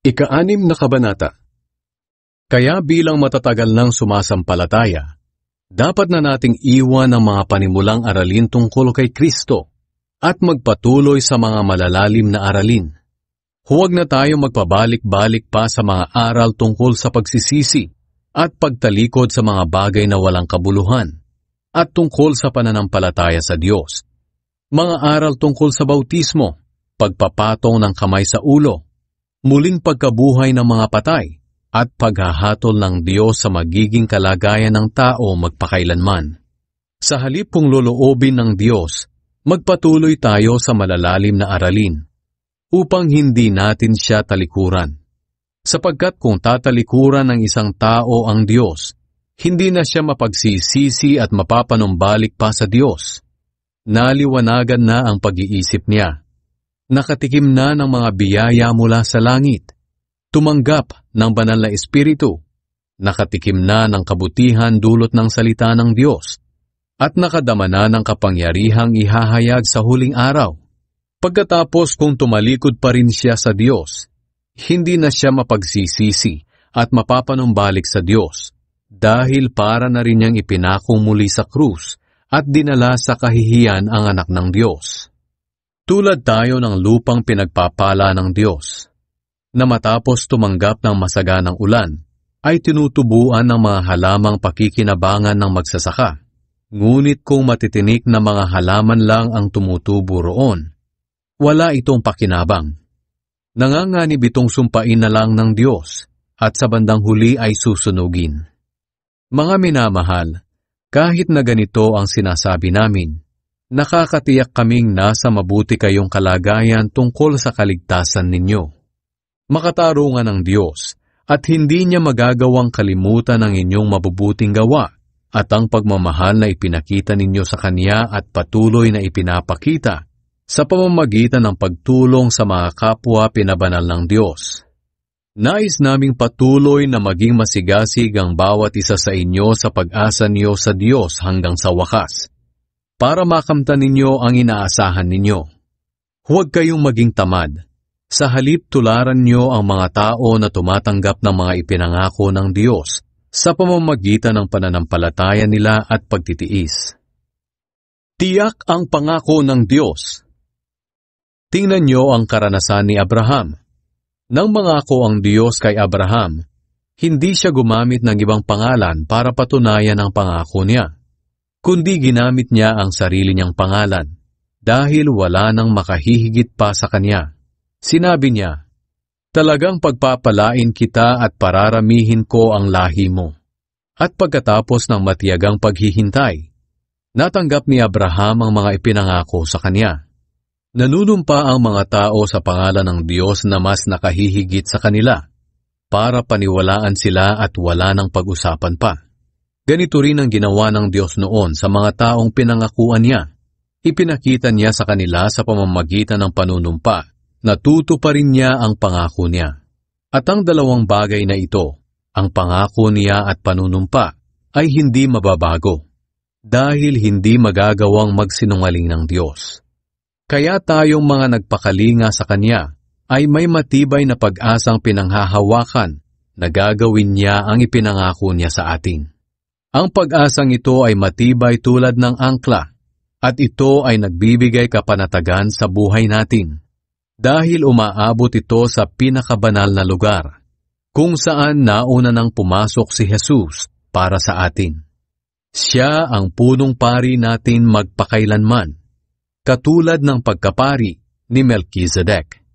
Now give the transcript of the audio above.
Ika-6 na kabanata. Kaya bilang matatagal ng sumasampalataya, dapat na nating iwan ang mga panimulang aralin tungkol kay Kristo at magpatuloy sa mga malalalim na aralin. Huwag na tayo magpabalik-balik pa sa mga aral tungkol sa pagsisisi at pagtalikod sa mga bagay na walang kabuluhan at tungkol sa pananampalataya sa Diyos. Mga aral tungkol sa bautismo, pagpapatong ng kamay sa ulo, muling pagkabuhay ng mga patay, at paghahatol ng Diyos sa magiging kalagayan ng tao magpakailanman. Sa halip kung loloobin ng Diyos, magpatuloy tayo sa malalalim na aralin, upang hindi natin siya talikuran. Sapagkat kung tatalikuran ng isang tao ang Diyos, hindi na siya mapagsisisi at mapapanumbalik pa sa Diyos. Naliwanagan na ang pag-iisip niya. Nakatikim na ng mga biyaya mula sa langit. Tumanggap ng banal na espiritu. Nakatikim na ng kabutihan dulot ng salita ng Diyos. At nakadama na ng kapangyarihang ihahayag sa huling araw. Pagkatapos kung tumalikod pa rin siya sa Diyos, hindi na siya mapagsisisi at mapapanumbalik sa Diyos dahil para na rin niyang ipinako muli sa krus at dinala sa kahihiyan ang anak ng Diyos. Tulad tayo ng lupang pinagpapala ng Diyos, na matapos tumanggap ng masaganang ulan, ay tinutubuan ng mga halamang pakikinabangan ng magsasaka. Ngunit kung matitinik na mga halaman lang ang tumutubo roon, wala itong pakinabang. Nanganganib itong sumpain na lang ng Diyos, at sa bandang huli ay susunugin. Mga minamahal, kahit na ganito ang sinasabi namin, nakakatiyak kaming nasa mabuti kayong kalagayan tungkol sa kaligtasan ninyo. Makatarungan ng Diyos at hindi niya magagawang kalimutan ang inyong mabubuting gawa at ang pagmamahal na ipinakita ninyo sa Kanya at patuloy na ipinapakita sa pamamagitan ng pagtulong sa mga kapwa pinabanal ng Diyos. Nais naming patuloy na maging masigasig ang bawat isa sa inyo sa pag-asa niyo sa Diyos hanggang sa wakas, para makamtan ninyo ang inaasahan ninyo. Huwag kayong maging tamad. Sa halip tularan niyo ang mga tao na tumatanggap ng mga ipinangako ng Diyos sa pamamagitan ng pananampalataya nila at pagtitiis. Tiyak ang pangako ng Diyos. Tingnan niyo ang karanasan ni Abraham. Nang mangako ang Diyos kay Abraham, hindi siya gumamit ng ibang pangalan para patunayan ang pangako niya, kundi ginamit niya ang sarili niyang pangalan dahil wala nang makahihigit pa sa kanya. Sinabi niya, "Talagang pagpapalain kita at pararamihin ko ang lahi mo." At pagkatapos ng matiyagang paghihintay, natanggap ni Abraham ang mga ipinangako sa kanya. Nanunumpa ang mga tao sa pangalan ng Diyos na mas nakahihigit sa kanila, para paniwalaan sila at wala ng pag-usapan pa. Ganito rin ang ginawa ng Diyos noon sa mga taong pinangakuan niya. Ipinakita niya sa kanila sa pamamagitan ng panunumpa na tutuparin niya ang pangako niya. At ang dalawang bagay na ito, ang pangako niya at panunumpa, ay hindi mababago, dahil hindi magagawang magsinungaling ng Diyos. Kaya tayong mga nagpakalinga sa Kanya ay may matibay na pag-asang pinanghahawakan na gagawin niya ang ipinangako niya sa atin. Ang pag-asang ito ay matibay tulad ng angkla at ito ay nagbibigay kapanatagan sa buhay natin dahil umaabot ito sa pinakabanal na lugar kung saan nauna nang pumasok si Jesus para sa atin. Siya ang punong pari natin magpakailanman, katulad ng pagkapari ni Melchizedek.